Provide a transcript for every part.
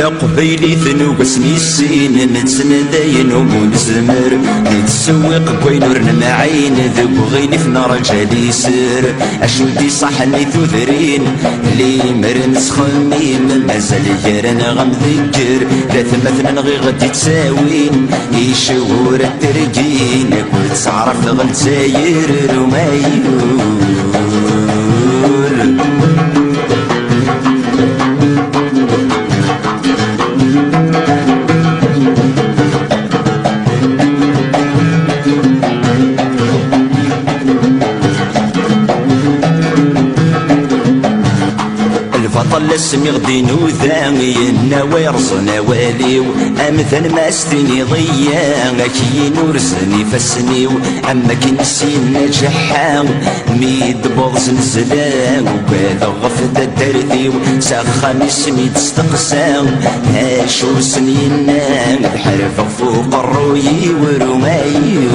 تقبيليت وقسمي السين نتسنداين ومنزمر نتسوق بوينور نمعين ذوق غيني في نار جالي سر اشودي صحني ثذرين لي مرنس خميم مازال يرن غم ذكر لا ثمثنا نغي غدي تساوين يشور الترقين كل تعرف غل تساير ومايور البطل اسمي غدي نوذاني النوارص نواليو امثل ما استني ضيا كي نورزني فسنيو اما كي نسين نجحان ميد بوض نزلان وباذا غفد الدرديو ساخن اسمي تستقسام هاشو سنينان بحرف فوق الروي ورمايو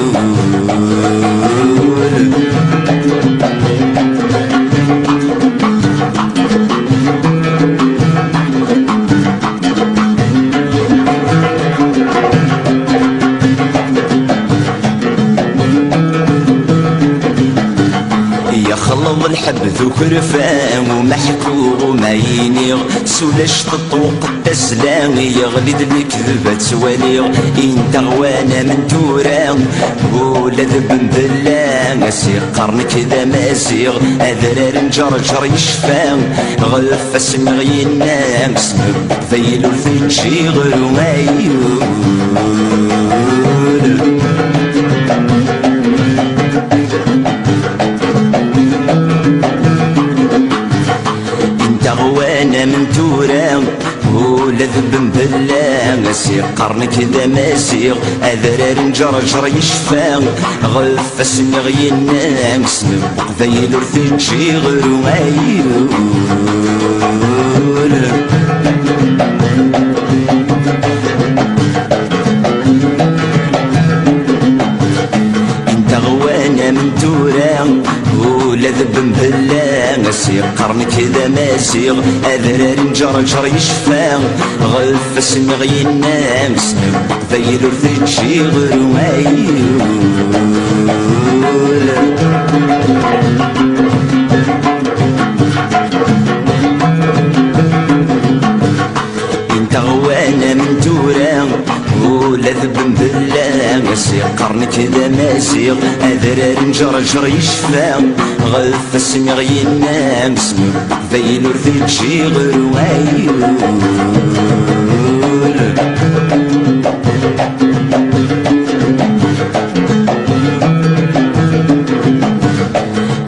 خلط الحب ذو كرفان ومحكو وما ينيغ سولاش تطوق التسلام يغلد الكذبة تواليغ انت غوانا من دوران ولا ذب بالله سير قرنك ذا مازيغ اذرار نجرجر يشفان غلف اسم غينام سنب ذيلو الفنشي غير مايور غوانا من تورا ولا ذب بالله سير قرنك ذا مازيغ اذرار نجرجر يشفى غلف اسمي غينام سنبق ذيل ورثنشي غير مايور انت غوانا من تورا ولا ذب بالله سير قرنك ذا مازيغ اذرار نجرجر يشفى غلف اسمي غينام سنبق ذيل ورثنشي غير مايور انت غوانا من تورا ولا ذب بالله سير قرنك ذا مازيغ اذرار نجرجر يشفى غلف اسمي غينام سنبق ذيل ورثنشي غير مايور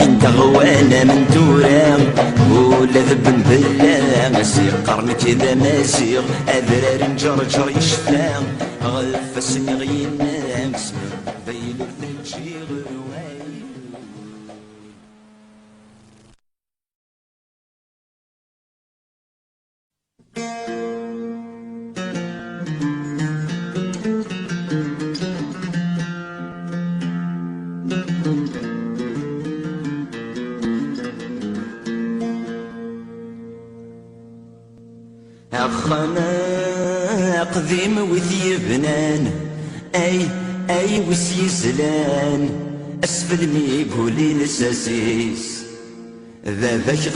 انت غوانا من تورا ولا ذب بالله سير قرنك ذا مازيغ اذرار نجرجر يشفى غلف اسمي غينام سنبق ذيل ورثنشي غير مايور أخنا قديم وذي بنان أي وسي زلان أسفل ميقولي لساسيس ذابك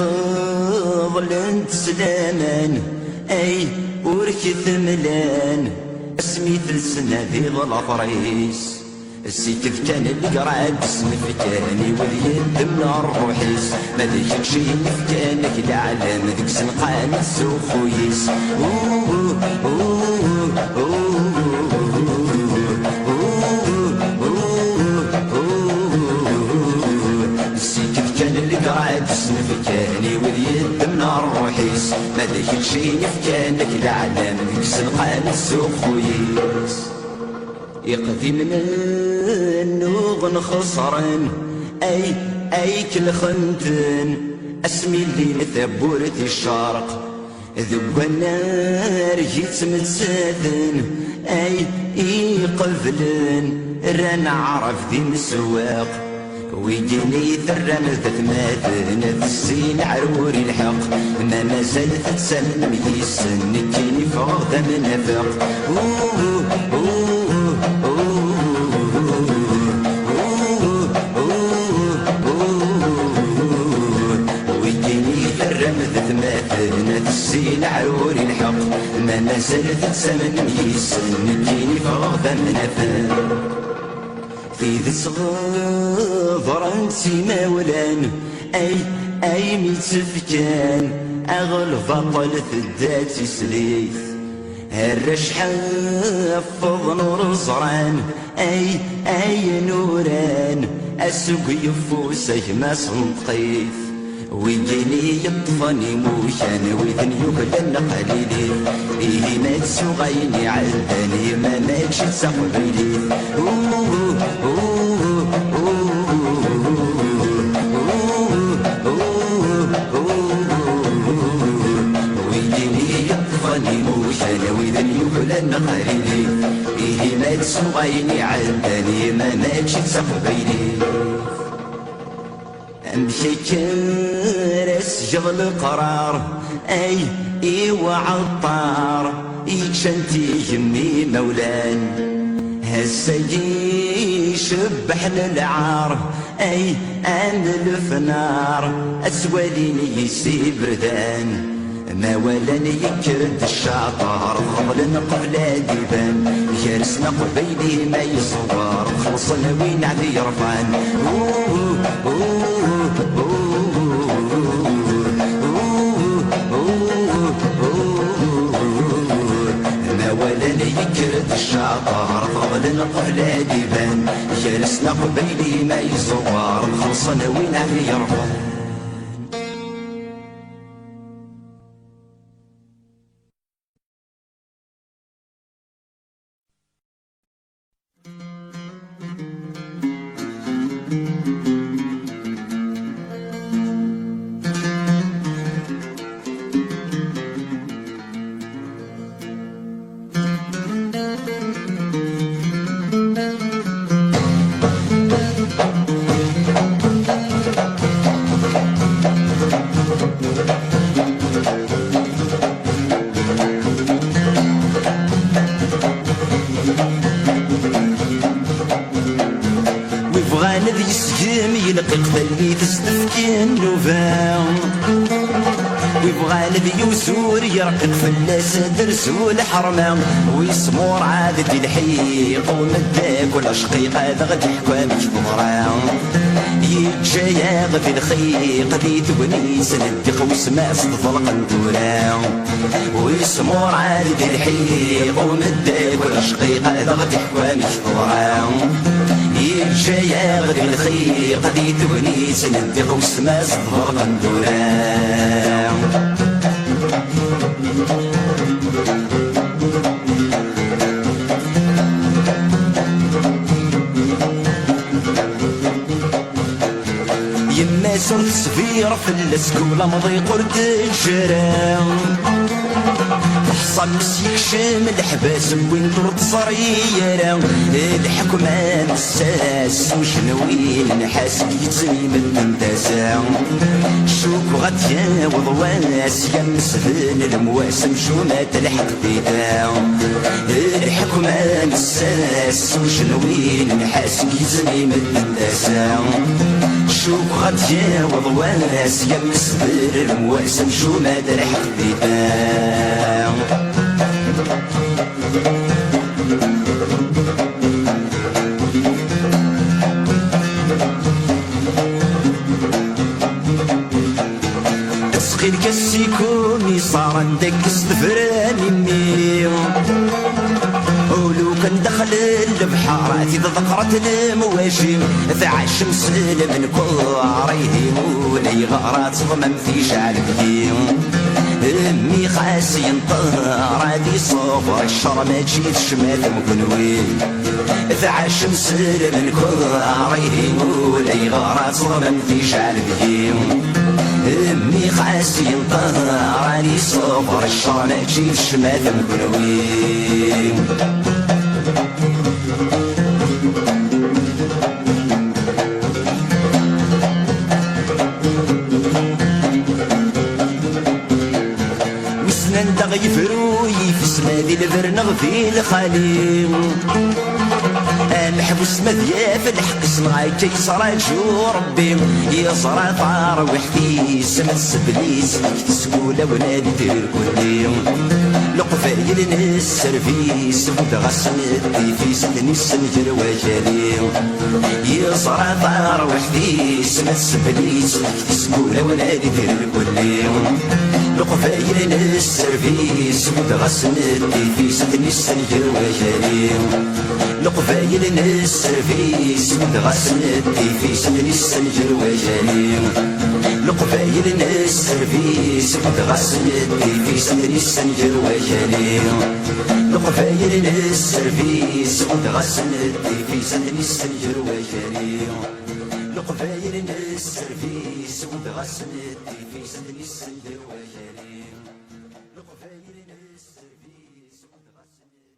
ظلنت سلامان أي وركي ثملان اسمي ثلسنا ذي ظلافريس السيكف كان اللي قرعد اسمي فكاني واليد من الروحيس ما ذيك شي فكانك العالم ذيك سنقان السوخويس السيكف كان اللي قرعد اسمي فكاني واليد من الروحيس ما ذيك شي فكانك العالم ذيك سنقان السوخويس يقضي من النوغ خسران أي كل خنتن اسمي اللي مثبورة الشرق ذو النار جيت متساثن أي قفلن ران عرف ذي مسواق ويجيني ثرم تثماثن السين عروري الحق ما مازال تتسلم يسن تجيني فوق من نفق ويجيني ثرم تثماثن السين عروري الحق ما مازال تتسلم يسن تجيني فوق من نفق في ذي صغار انتي مولان اي متفكان اغلب طلت الدات سليث هرش حافظ نور زران اي نوران السوق يفوسه ما صنطقيث ويجيني يطفني موشان ويذن يكلن قليلي إيه ما تسوغيني عالداني ما ماتش تسقبيلي ويجيني يطفني موشان ويذن يكلن قليلي إيه ما تسوغيني عالداني ما ماتش تسقبيلي امشي كرس جغل قرار اي وعطار يكشنتي يمي مولان هسا يشبحنا العار اي ان الفنار اسواليني يسي بردان ما ولاني يكرد الشعطار ضمن قبل ديبان جالسنا قبيلي ما يصبر خلصنا وين عدي رفعان ما ولاني يكرد الشعطار ضمن قبل ديبان جالسنا قبيلي ما يصبر خلصنا وين عدي رفعان الذي يسجم يلقي قبلي تستفكي النوفان ويبغى الذي يسور يرقق فلاس درسو الحرمة ويسمور عادة الحيق ومداك والاشقيق هذا غد يحكى مش بضران يتجايا غد الخيق ذي تونيس ندق وسماء صدفلق ندورا ويسمور عادة الحيق ومداك والاشقيق هذا غد يحكى مش بضران يتجايا غد الخيق ذي تونيس ندق وسماء صدفلق ندورا يما صرت سفير في السكولة مضي قرد الجيران حصل يكشم الحباس وين طرد صريرة الحكمان الساس وشنوين نحاس يتزيم التنتاسا شوك غتيا وضواس يمسفن المواسم شو ما تلحق بيتا الحكمان الساس وشنوين نحاس يتزيم التنتاسا شوك غتيا وضواس يمسفن المواسم شو ما تلحق بيتا تسقي الكسيكوني صار عندك استفراني مني ولو كان دخل البحارات إذا ذكرت المواشي فعاش مسلم من كواريه ولي غارات ضمن في شعر قديم امي خاسي انطار هادي صفر الشر ما تجيت شمال مكنوين فعاش مسلم من كواريه ولي غارات ضمن في شعر قديم امي خاسي انطار هادي صفر الشر ما تجيت شمال مكنوين زمان تغيفرو يفس ماذي البرنغ في الخالي محبوس مذيا في الحق صنعي كي صرا جو ربي يصرا طار وحدي سمت سبليس تسقولة ونادي دير كلي لقفايل السرفيس فود غسنتي في سدني السنجر وجالي يصرا طار وحدي سمت سبليس تسقولة ونادي دير كلي لقفايل السرفيس فود غسنتي في سدني السنجر وجالي لقفايل السرفيس متغسلتي في سدني السنجر وجالي لقفايل السرفيس متغسلتي في سدني السنجر وجالي لقفايل السرفيس متغسلتي في سدني السنجر وجالي لقفايل السرفيس متغسلتي في سدني السنجر وجالي لقفايل السرفيس متغسلتي.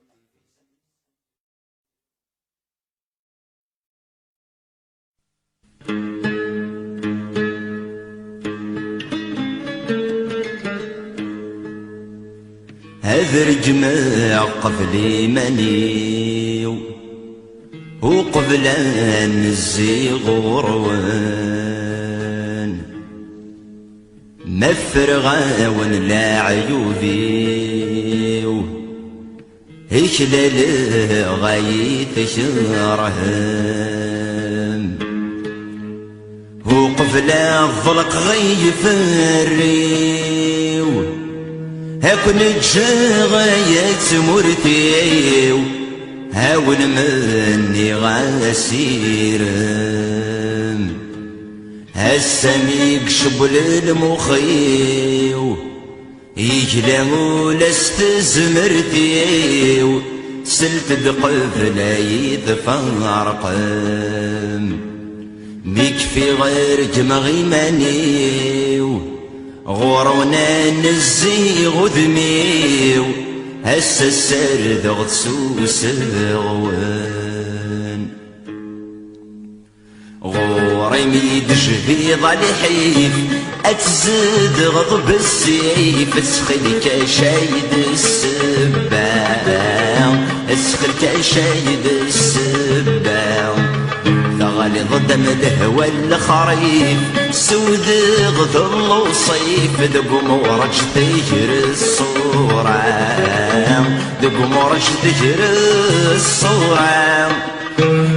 هذا الجماع قبل منيو وقبل أن الزيغ غروان مفرغا ونلا عيوبيو هشلال غايت شرهام وقبل الظلق غيف الريو هاكن جاغيات مرتيو هاون مني غاسيرم هالسميق شبل المخيو يجلمو لاستزمرتيو سلت بقبل يدفارقم ميكفي غير جمغي منيو غورونا نزي غذميو هسا السرد غتسوس غوان غوري ميد جهيض الحيف اتزد غضب السيف اسخلك شايد السبان اسخلك شايد السبان غالظ دم الهوى الخريف سود غذل وصيف دقمورج تجر الصورة دقمورج تجر الصورة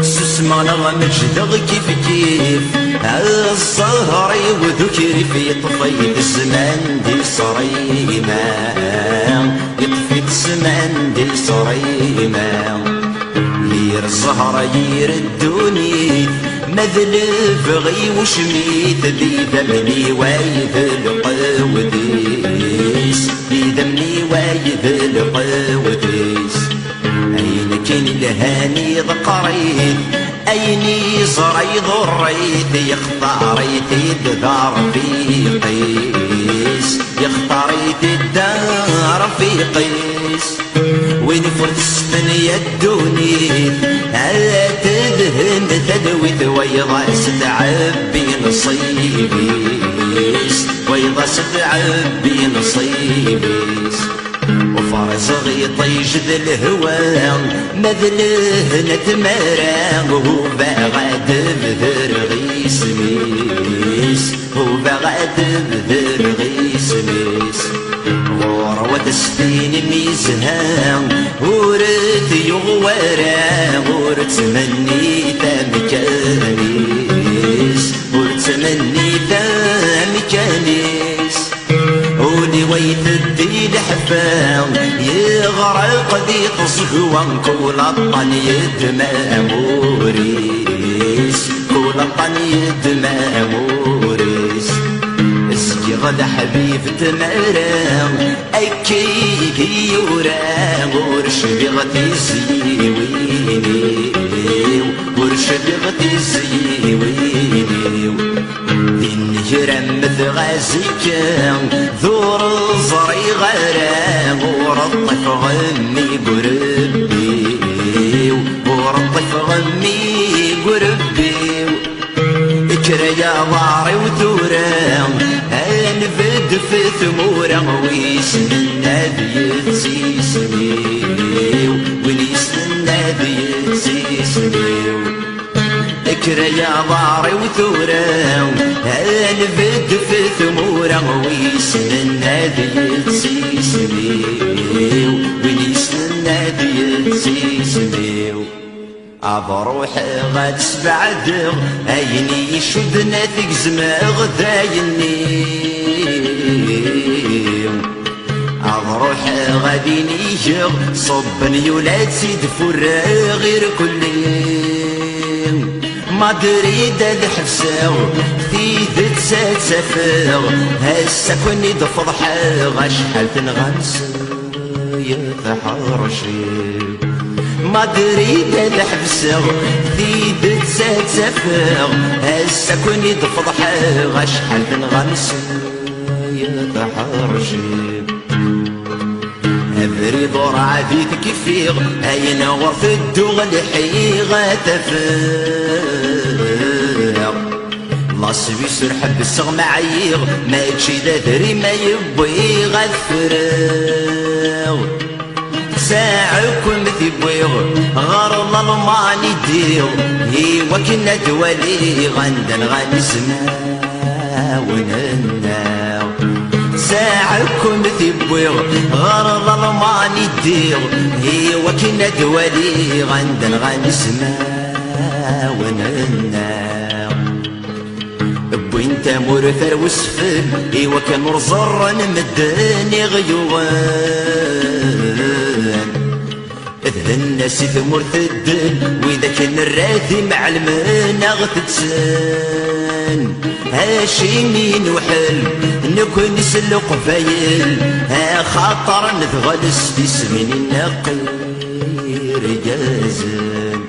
سسما نغمج دغ كيف كيف الزهري وذكري في طفيت الزمان دي صريمة يطفي الزمان دي صريمة ير الزهرة ير الدوني مذلف غي وشميت ذي ذمني وايد القوديس ذي ذمني وايد القوديس أين كان الهاني ذقريت أيني زري ضريت يختاريت الدار في قيس يختاريت الدار في قيس وين فرستن يدوني هلا تدهن تدوي ويضا ستعبي نصيبيس ويضا ستعبي نصيبيس وفارس غيطيج ذا الهوى مذله نتمرى وهو باغاد بذر غيس ميس هو باغاد بذر غيس ميس غروة سفين ميزها ورث يغورا ورث مني تمكانيس ورث مني تمكانيس ولي ويت الدين حفاو يغرق ذي تصهوان كل الطن يدمى موريس كل الطن يدمى موريس اسكي غدا حبيب تمرام اكيكي يورام ورش بغتي زيويني ورش بغتي زيويني جرم مثغازيك ذور الزري غرام ورطف غمي قربي ورطف غمي قربي اكرا يا ضاري وثورام انفد نفد في ثمورة ويستنى بيتسيسنيو وين يستنى بيتسيسنيو اكرا يا ضاري وثورة نفد في ثمورة ويستنى بيتسيسنيو وين يستنى بيتسيسنيو أبروح غاد سبع دغ أيني يشدنا ذيك زماغ دايني أبروح غادي نيجغ صبني ولاد سيد فرا غير كلي ما دريد الحفساو في ذات سات سفاغ هسا كوني دفضحا غشحال تنغمس يتحرشي ما دريد الحبسة في بتسات سفاغ هسا كوني دفضحا غشحال تنغمس يتحرشي أبري دور عبيد كيفيغ أين غرف الدوغ الحيغة تفاغ لاصبي سرحب السغ معيغ ما يتشي دري ما يبوي غالفراغ ساعكم تبويغ غار الله الماني ديغ هي وكنا دوالي غندن غنسمع ونناو ساعكم تبويغ غار الله الماني ديغ هي وكنا دوالي غندن غنسمع ونناو بوينتا مرثر وسفل هي وكان مرزر نمدني غيوان الناس ثمور تدن وإذا كان الراثي مع المانا غتتسان هاشمين وحل نكون نسلق فايل ها خاطر نثغلس في سمين النقير جازن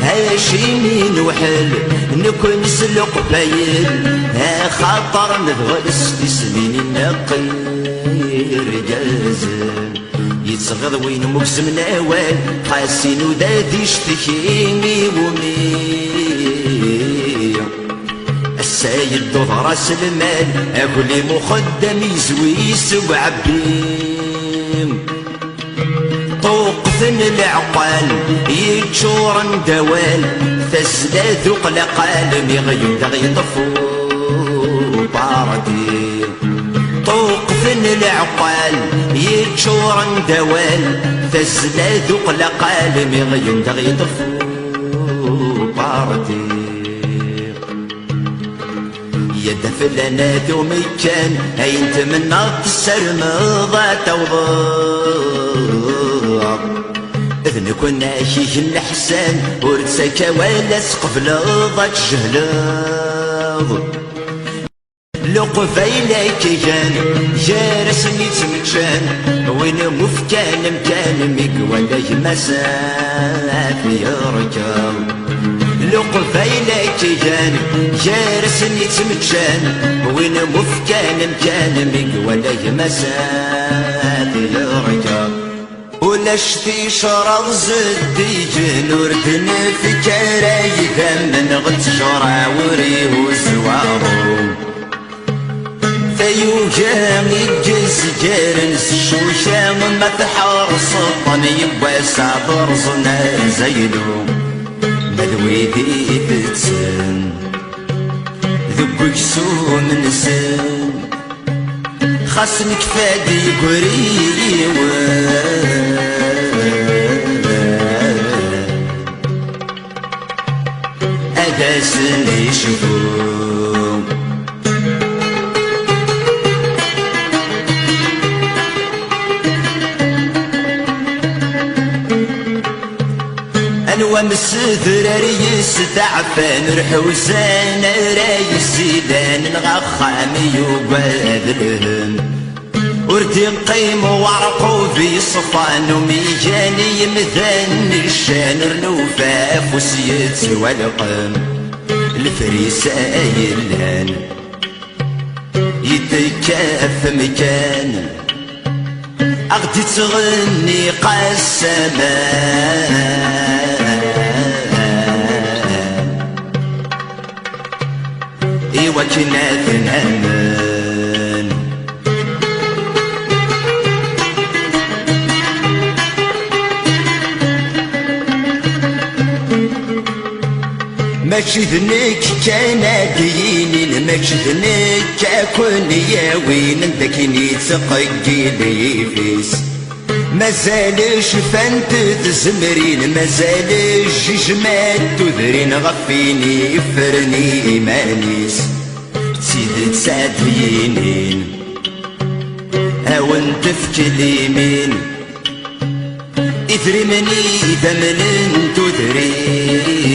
هاشمين وحل نكون نسلق فايل ها خاطر نثغلس في سمين النقير جازن يتصغض وين مقسم نوال قاسين وداد يشتكيني ومي السيد ضد راس المال اقول لي مخدم يزويس وعبيم طوقفن العقال يتشورن دوال فزلا ذوق لقال مغيب دغي طفو باردي طوقفن العقال يتشورن دوال فزلا ذوق لقال مغيب دغي طفو باردي يد فلنا ذو مكان اين تمنى السرمضة توضع إذن كنا شيخ الحسان ورتسكا ولا سقف لضاك جهلاض لقفيلا كيان جارسني تمكان وين مفكان مكان مقولا يمسا في ركاب لقفيلا كيان جارسني تمكان وين مفكان مكان مقولا يمسا في ركاب ولا شتي شراب زدي جنور في كراي ذم غد شرع وريه وزوارو ثيو جامي جز جارنس الشوشام ما تحرص الطن يبوى صابر صنا زينو مدويدي تتسن ذبك سوم نسن خاصني كفادي قريوان أداسن يشوفون أنوى مسدر ريس تعفان رحوزان رايس زيدان نغخامي وقادرهم وردي قيم وعرقو في صفان وميجاني يمثان الشان رنوفاف وسيت والقم الفريسايلان يتكاف مكان أغدي تغني قسمان إيوا كنا ثنامان ماشي ذنك كان دينين ماشي ذنك كون يا وين ذاكني تقيل يفيس مازالش فانت تزمرين مازالش جمال تذرين غفيني يفرني إيمانيس تسيد تسعد يمين أون تفك اليمين إثري مني ثمن تذرين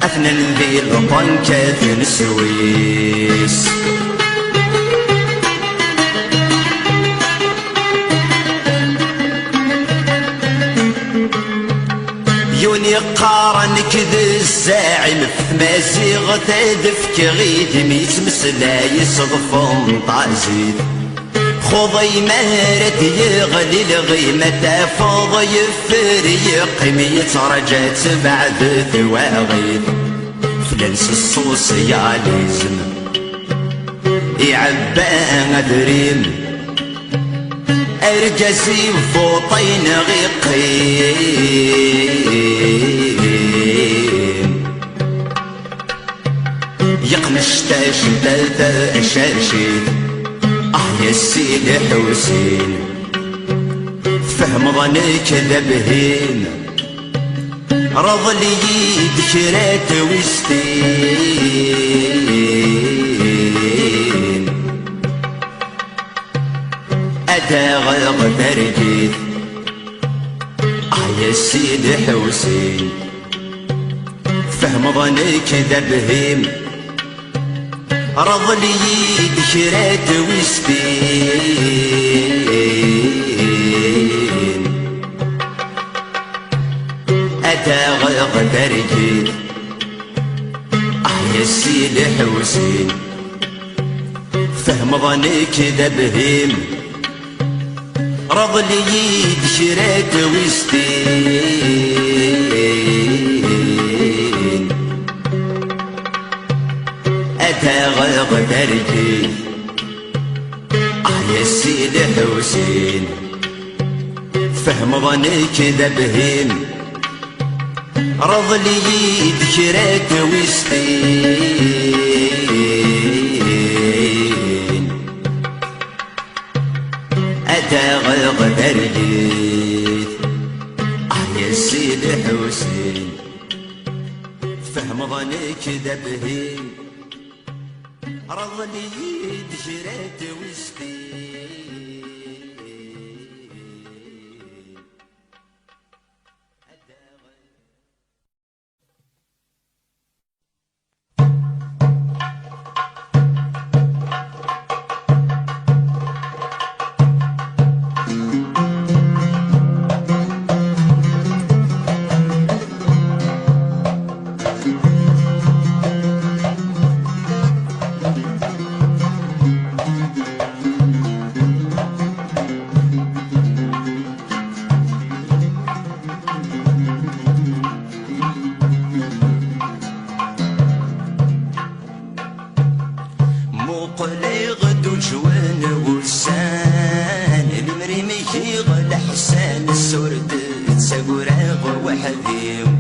أثنى ذي الطنكة السويس يوني قارنك ذي الزاعم في مازيغ تدفك غيد ميت مسلا يصدفون طازيد خوضي مارد يغلي الغيمة تافوض يفريق يترجات بعد ثواغيد فلنس السوسياليزم يعبا دريم أرجسي وفوطين غيقين يقنش تاشتاتا شاشين يا سيدي حسين فهم ظنك ذبهين رض لي ذكرات وستين أتى غرق ترجيت يا سيدي حسين فهم ظنك ذبهين رض لي ذكرات وستين أتى غرق ترجيت يا سيدي حسين فهم ظنك ذبهين رض لي ذكرات وستين أتى غرق ترجيت يا سيدي حسين فهم ظنك ذبهين رض لي ذكرات وستين أتى غرق ترجيت يا سيدي حسين فهم ظنك ذبهين رض لي ذكرات وستين مقلي غدو جوان ولسان المريمي يغلى حسان السرد تساقراغ وحديم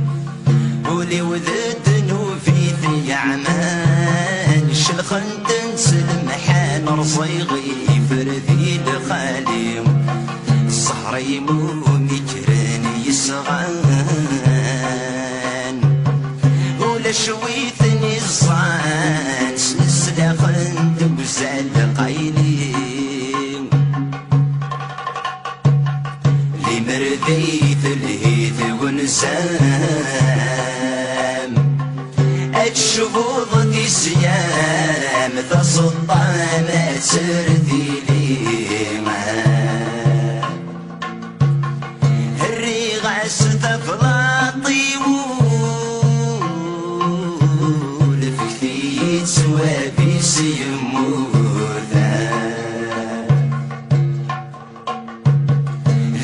ولي وذد نوفي ذي عمان شلخن تنسلم حان رصيغي فرذي لخاليم صحري مومي كراني يسغان ولا شويثني الصان سلسلة وزال قايلين لي مرديث الهيث ونسام الشبوض دي سيام ذا سلطان سردي لي الريغاس تفلاطي ولفكتي سوابي سيموذا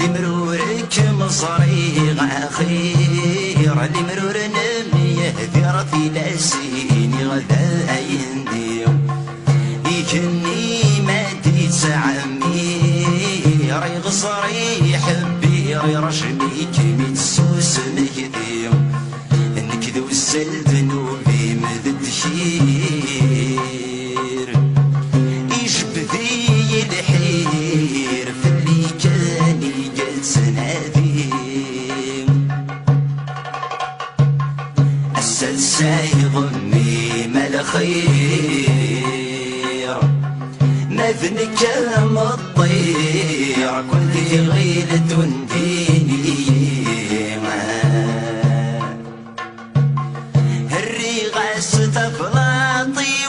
لمرورك مصريغ أخير لمرور نميه ذرتي لاسيني غدا ينديم يكني ما تيتسعمي ريغ صريح بي رشد يغسل ذنوبي مدد خير يجبدي الحير في اللي كان يجلس نادي السلسة يضمي ما الخير مذنك مطير كل غيلة ديني الريغاس تفلاطي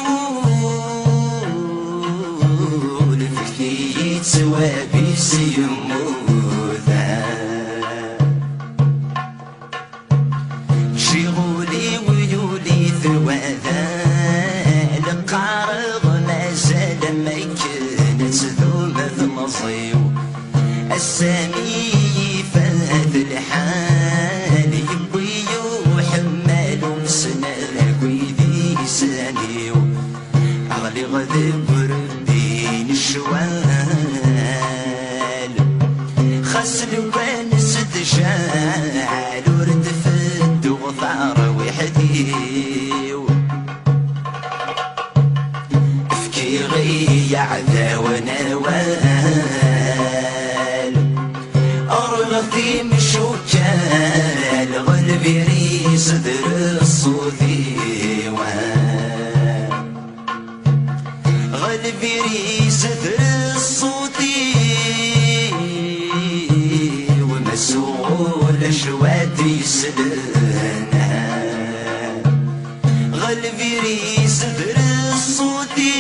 والفكي يتسوى بسيموذا شغولي ويولي ثواذا القارغ ما زال ما كانت ذومة مصيو السامي فهد الحال يبوي وحمال ومسنال كويدي سانيو أغلي غذب ردين الشوال خسل وين سد شال ورد فد وثار وحديو افكي غي عذا ونوال أرغثي مشوكال غلبي ريس ذر الصوثي غلبي ريس ذر الصوثي ومسؤول شواتي سلنا غلبي ريس ذر الصوثي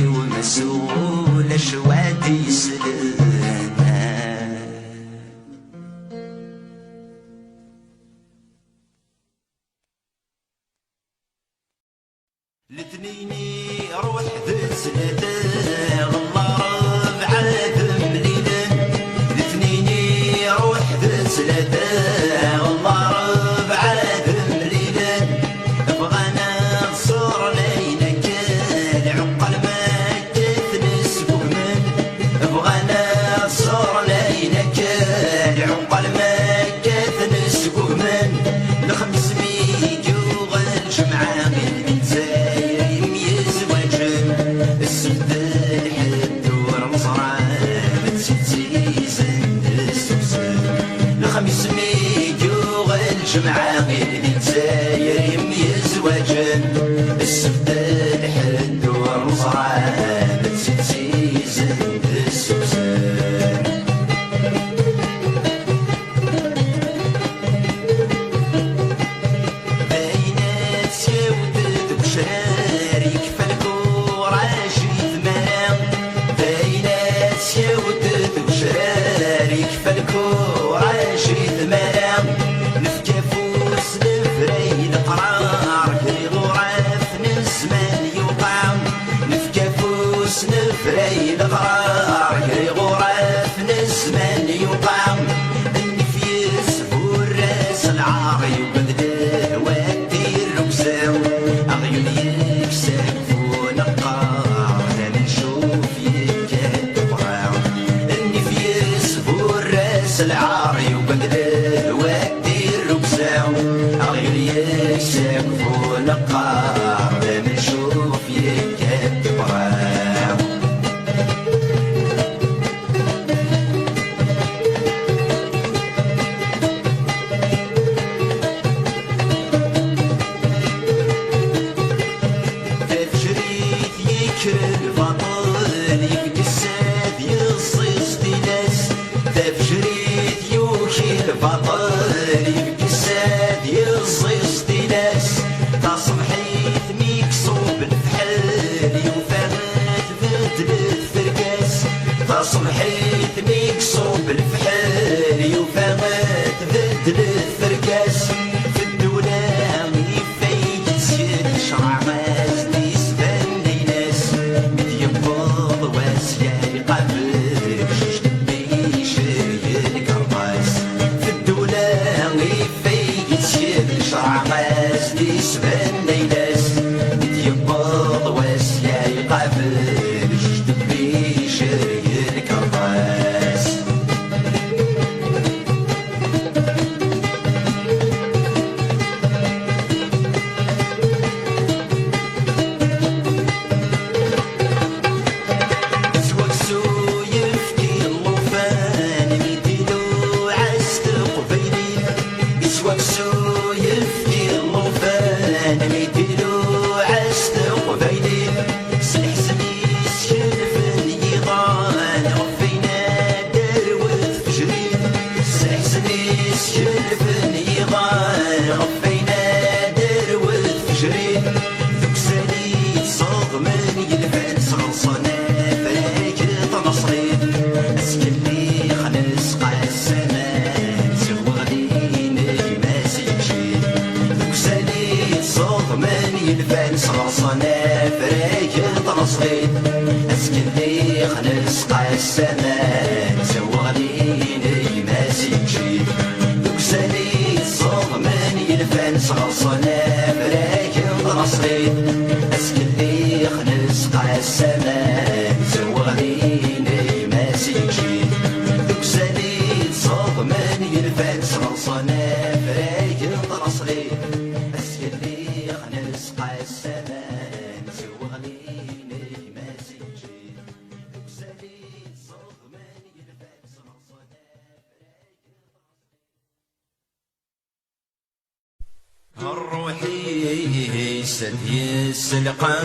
ومسؤول شواتي سلنا الاثنيني روح ذي سنة غلا ربعة مليلة الاثنيني روح ذي سنة غلا ربعة مليلة بغانا نصور لينك العقل ما تثنس بهمن بغانا نصور لينك العقل ما تثنس بهمن الخمس ميجو الجمعة السبت الحد ورمصرع متسيزن السبسن الخميس ميجو الجمعة غير الجزاير يميز وجن السبت الحد ورمصرع متسيزن السبسن بينات سيودد بشارك شارك فالكورة شيد مرام نفكافوس نفري القرار كري غرف نسمان يقام نفكافوس نفري القرار كري غرف نسمان يقام النفيس فراس العاري وبدله ودير ركساو أغيون يكساكفو نقار نشوف يكاد العاري وبقدر ودير ركساو أغير يكساكفو نقار نشوف يكاد براو تفجريت يكر البطل يبقى الساد يصيص ديناس تفجريت البطل يبكي الساد يصيص ديناس تصبحيت ميكسوب الفحل يوفات بدلت فرقاس تصبحيت ميكسوب الفحل يوفات بدلت فرقاس في الدولة يفيد سيد شرع ماز نسبان ليناس متيبض واسيا يقابل شرع ماز نسبان ليناس متيبض واسيا يقابل جدد بيشري الكرباس شريت ذوك سالي صغماني الفان صغصنا فراك تنصريت اسكلي خنس قاسمان زوغليني ما سيجيت ذوك سالي صغماني الفان صغصنا فراك تنصريت اسكلي خنس قاسمان زوغليني ما سيجيت ذوك سالي صغماني الفان صغصنا فراك تنصريت اسكلي خنس قاسمان زوغليني ما سيجيت ذوك سالي صغماني الفان صغصنا فراك تنصريت اسكلي خنس قاسمان زوغليني ما سيجيت ذوك سالي صغماني الفان صغصنا الروحي سدي السلقاف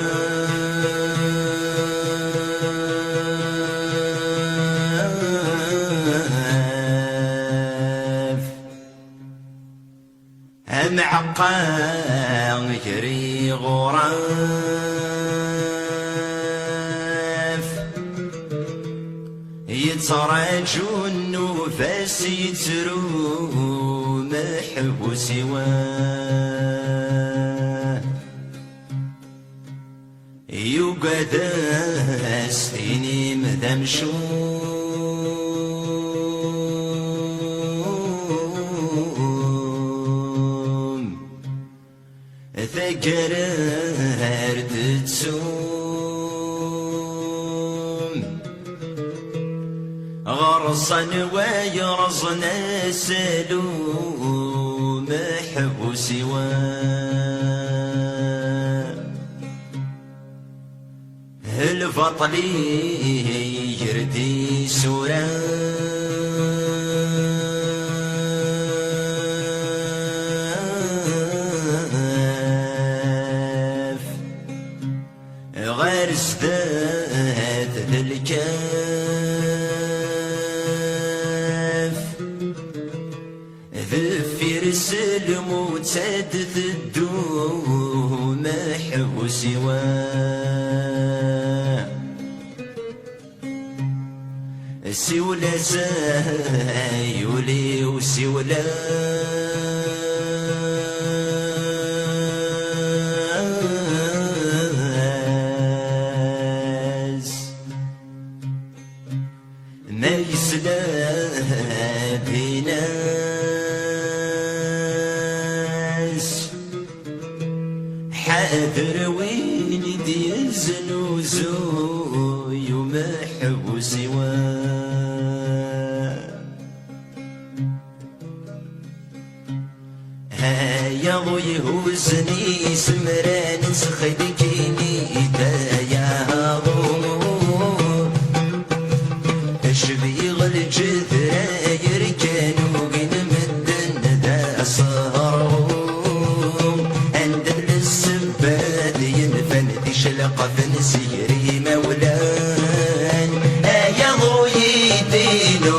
أمعقا يجري غراف يتراجو النفاس يترو محبوس واه يوقد استيني مدام شوم ذكر هرد تسوم غرصا ويرصنا سلوم محبوس الفطلي يردي سراف غير ازداد للكاف ذفير الموتاد الدوم محبوس سولا سايولي وسولا ما يسلا بناس حاذر وين يزنو زوي ومحبوس يا ضوي هوزني سمران سخدكيني يا ضو شبيغ الجذراير كانوا قد مدن ذا صهرهم اندل السباد ينفن ذي شلق فنسيري مولان يا ضوي دينو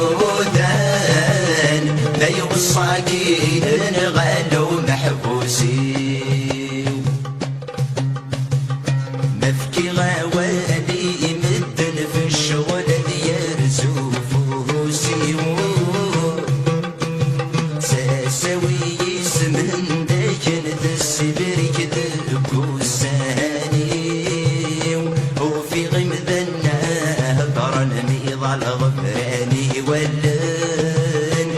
ذان لا يوصاكين غالو محبوسي مفكي غوالي مدن في الشغل يرزو فوسي ساسوي يسمن داكن ذا السبرك ذكوساني وفي غمذنا هضرن ميضا الغفراني ولن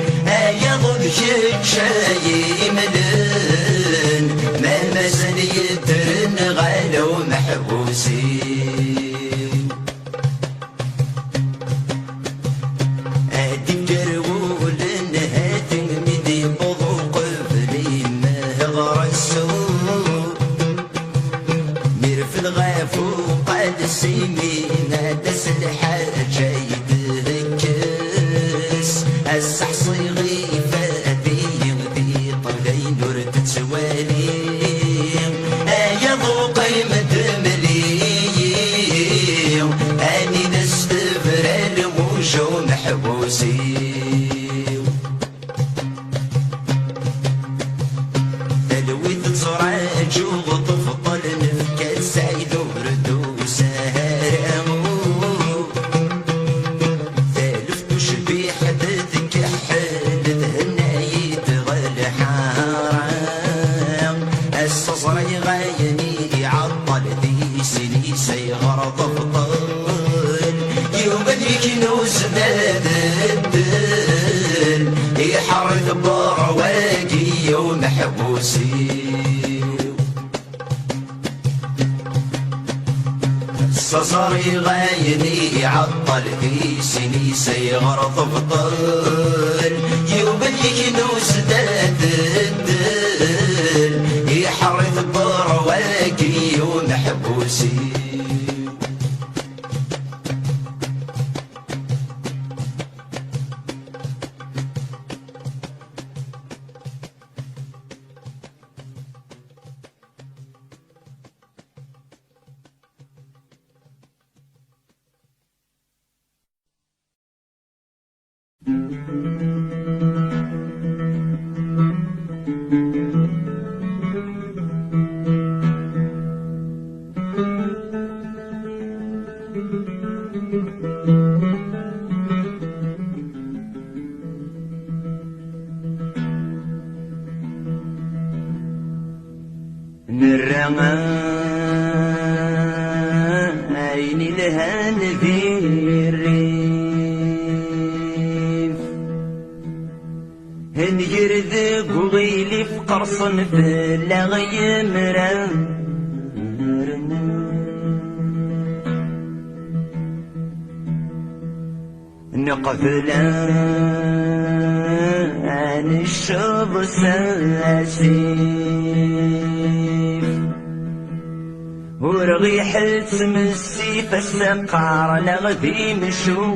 يا ضبك شاي ملن ما مازال يدرن غالو محبوسي سيمينا دس الحاجة يدكس السحصي غيفاتي يغذي طلعين ورد تسوالي يا ذوقي مدملي اني نستفر الموجة ومحبوسي تلويث صراج وغطف الصصري غايني عطل ذي سني سيغرط فطل يوم ذيك نوز داد الدل يحرث برواقي يوم حبوسي الصصري غايني عطل في سني سيغرط فطل يوم ذيك نوز داد الدل يحرث برواقي يوم حبوسي عيني لها في الريف هنجرذق وغيلي في قرصن بلا غيمرا نقفلا عن الشوب ساسيف ورغيحة من السيف السقار لغذي مشو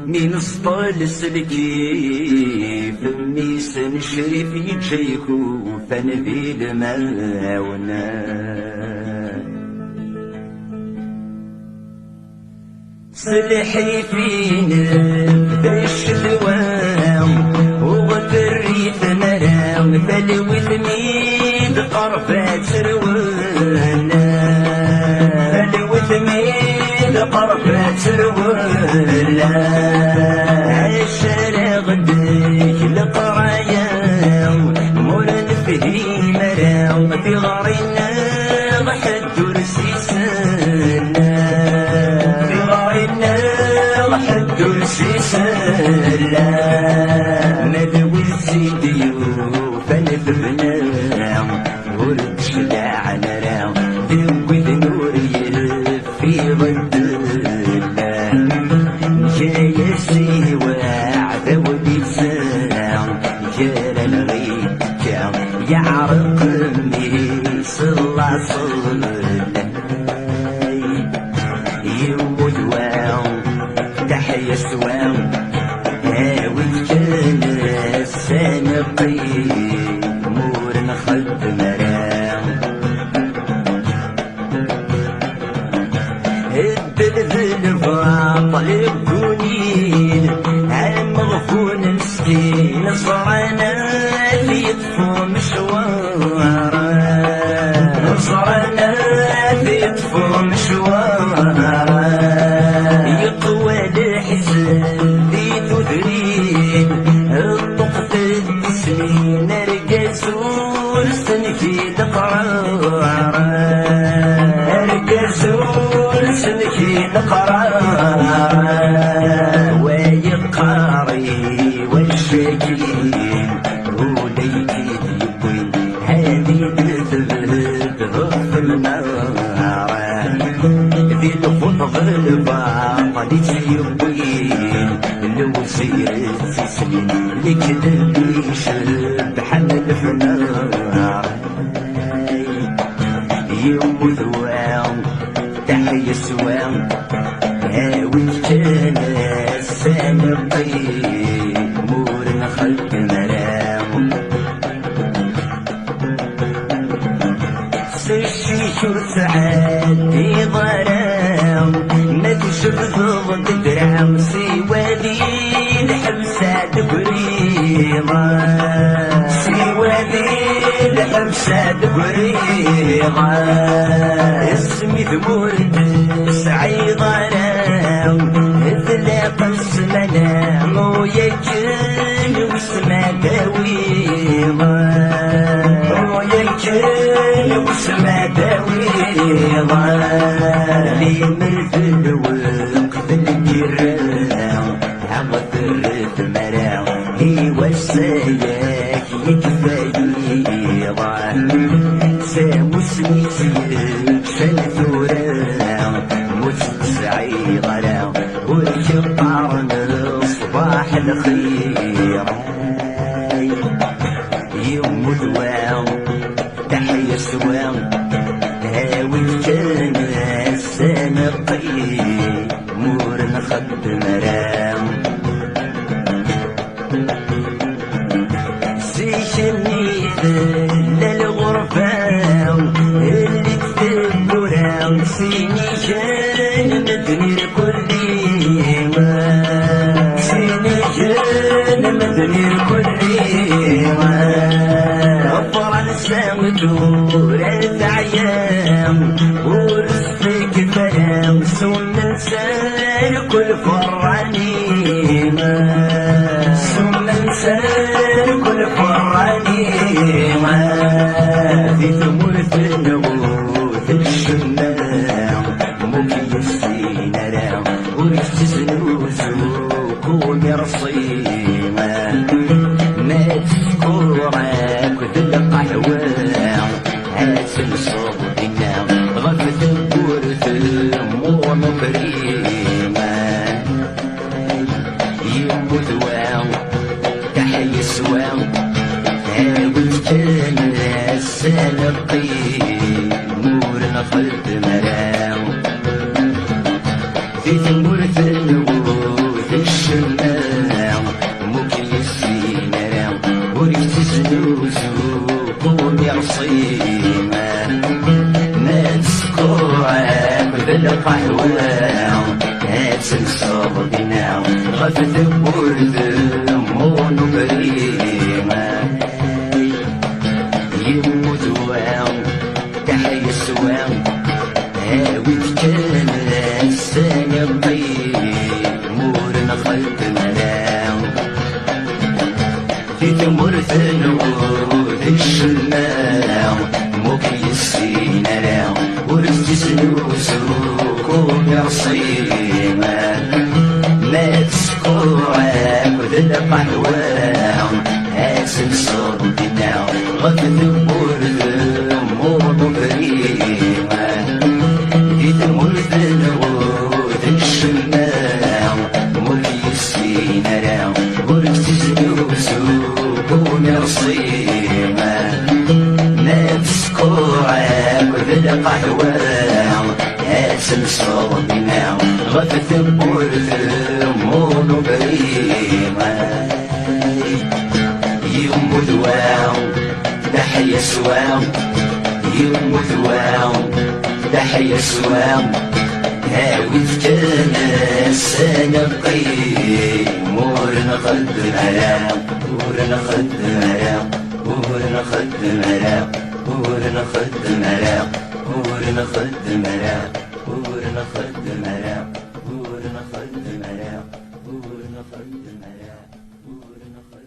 من سطال السلكي في الميسن شريف يجيكو فنبي الماونا سلحي فينا بالشلوام وغفريت مرام فلوث ميد قرفات سروانا فلوث ميد قرفات سروانا عشر غديك لقرايا مرن فيه مرام في غارنا ضحت رسيسانا سلا ندوي السيديو فنفرنا ورد شلاع نرام دوي ذنوري في ضد الله جاي السيواع ذودي سام جال الغيب كام يعرق مي صلى صلى يموت واو تحيا السواو هاوي كان السانقي مور نخد مرام الدلذل طالب كونين عم غفون مسكين صرنا اللي يطفو مشوارا صرنا اللي يطفو مشوارا يقوى الحزن ذي تدرين الطقت السنين رقصور سنكي تقرار رقصور سنكي تقرار ويقاري والشاكين وليكي يبوي هذه تثبت غف النار ذي تفضل الباطل يبوين لو سيرت سنين لكذب يشرب حمل في النار يموت واو تحيا السواو هاوي كان السانقي مور خلق مرام سشيشور سعادي ضرام ما تشوف ضد درام سوى ذي الحبسة تبريضة سوى ذي الحبسة ومساد بريغة اسمي ثمود سعيد انا اذلق السمنا ويكن وسما داويغة ويكن وسما داويغة لي مرثل وقت الجيران عمثر المرا هي وساياك يكفايضا سامو سميتي شنثورا متسعي غلا والكبار صباح الخير يوم دوام تحيا سوام هاوي كان السنقي مور نخد مرام سيشني للغرفة اللي كتب ورام سيني كان مدني الكليمة سيني كان مدني الكليمة فرنسا ودورت عيام ورزقك فلام سنسان كل فرانيمة سنسان كل فرانيمة في ثمرة النبوت الشمام مكيسين رام ورجزن وزوك ومرصيمة ما تذكرك ذل قحوة هاسم صوتنا غفت الورث المون كريمة يموت واو تحيي سواو هاوت كان السنقي نور نخلت مراو في ثمرة النبوت الشمام مكيسين راو ورجت وزوك ومرصيمة ما تذكرك بالقهوة هاتن صوبنا غفت بورد مون كريمة يموت واو تحيا سواو هاويت كان السنقي مور نخلت ملاو في ثمرة النبوت الشمام مكيسين راو ورجزن وزوك ومرصيمة ما تذكرك ذل قهوة هاسم صوتنا غفت بورد مون كريمة في ثمرة النبوت الشمام مكيسين راو ورجزن وزوك ومرصيمة ما تذكرك ذل قهوة هاسم صوتنا غفت بورد مون كريمة يموت واو تحيا سواو يموت واو تحيا سواو هاويت كان السنقي مور نخد مرام مور نخد مرام مور نخد مرام مور نخد مرام مور نخد مرام مور نخد مرام مور نخد مرام مور نخد مرام مور نخد